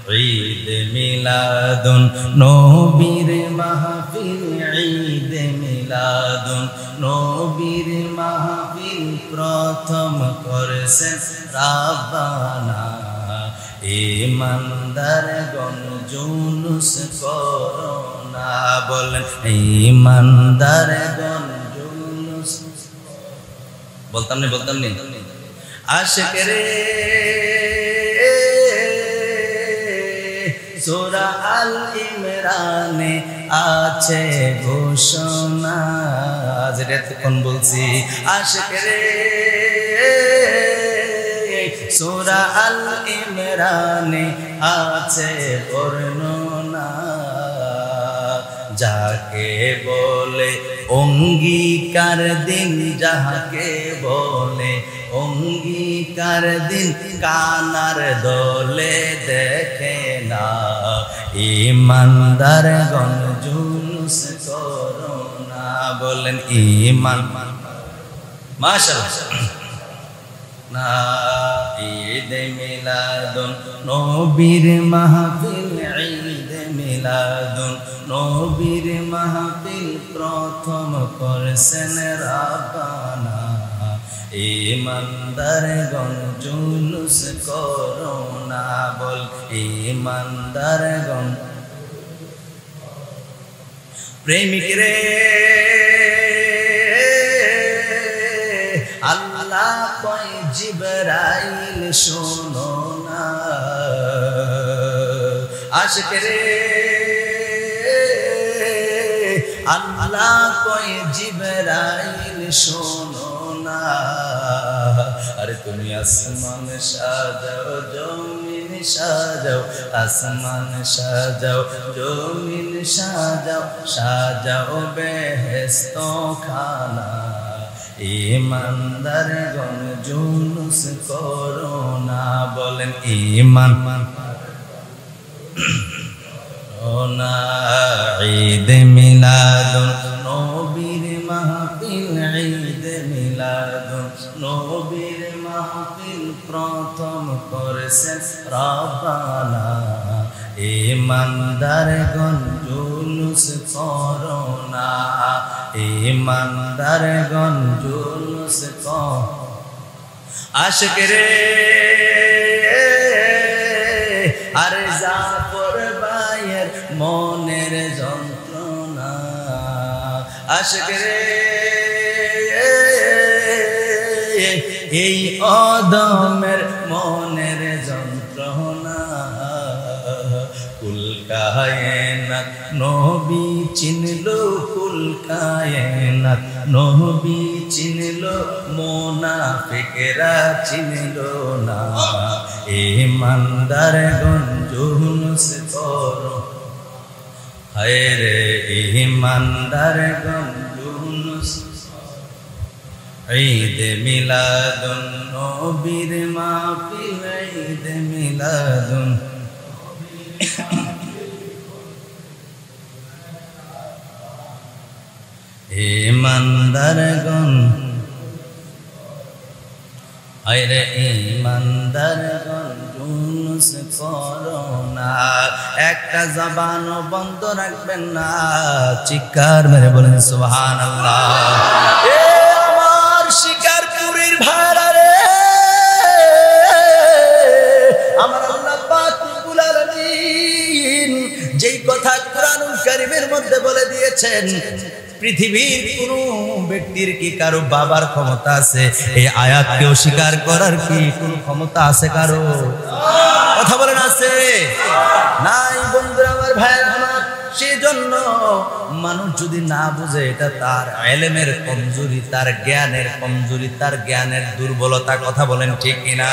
ঈদ মিলাদুন নবীর মাহফিল, ঈদ মিলাদুন নবীর মাহফিল প্রথম করেছেন রাব্বানা। ইমানদারগণ জুলুস করো না, বলেন ইমানদারগণ জুলুস। বলতাম নি আশিকরে সূরা আল ইমরানে আছে ঘোষণা। যেটা কোন বলছি আশিকরে সূরা আল ইমরানে আছে বর্ণনা। যাকে বলে অঙ্গীকার দিন, যাকে বলে অঙ্গীকার দিন, কানার দলে দেখে না। ইমানদারগণ জুলুস করো না, বলেন ঈমান। মাশাআল্লাহ। না ঈদ মিলাদুন নবীর মাহফিল, ঈদ মিলাদুন নবীর মাহফিল প্রথম করেছেন রাব্বানা। ইমানদারগণ জুলুস করো না, বল ইমানদারগণ। প্রেমিক রে আল্লাহ কয় জিবরাইল শোনো না। আশিক রে আল্লাহ কয় জিবরাইল শোনো না। আরে তুমি আসমান সাজাও, জমিন সাজাও, আসমান সাজাও, জমিন সাজাও, সাজাও বেহেশত খানা। ইমানদারগণ জুলুস করো না, বলেন ঈমান। না ঈদ মিলাদুন নবীর মাহফিল, ঈদ মিলাদুন নবীর মাহফিল প্রথম করেছেন রাব্বানা। ইমানদারগণ জুলুস করো না, ইমানদারগণ জুলুস করো। আশিক রে আরে জাফর ভাইয়ের মনের যন্ত্রণা। আশিক রে এই অদমের মনের যন্ত্রণা। কুল কায়নাত নবী চিনলো, কুল কায়নাত নবী চিনলো, মুনাফিকরা চিনলো না। ইমানদারগণ জুলুস করো, হায় রে ইমানদারগণ জুলুস। ঈদ মিলাদুন নবীর মাহফিল, ঈদ মিলাদুন। ইমানদারগণ আরে ইমানদারগণ জুলুস করো না। একটা জবানও বন্ধ রাখবেন না, চিৎকার মেরে বলেন সুবহানাল্লাহ। এ আমার শিকারপুরীর ভাইরা রে, আমার আল্লাহ পাক রব্বুল আলামিন যেই কথা কুরআনুল কারীমের মধ্যে বলে দিয়েছেন, পৃথিবীর কোন ব্যক্তির কি কারো বাবার ক্ষমতা আছে এই আয়াতকে অস্বীকার করার? কি কোন ক্ষমতা আছে কারো? কথা বলেন আছে? নাই বন্ধুরা আমার, ভাই আমার। সেজন্য মানুষ যদি না বুঝে এটা তার ইলমের কমজোরি, তার জ্ঞানের কমজোরি, তার জ্ঞানের দুর্বলতা। কথা বলেন ঠিক কিনা?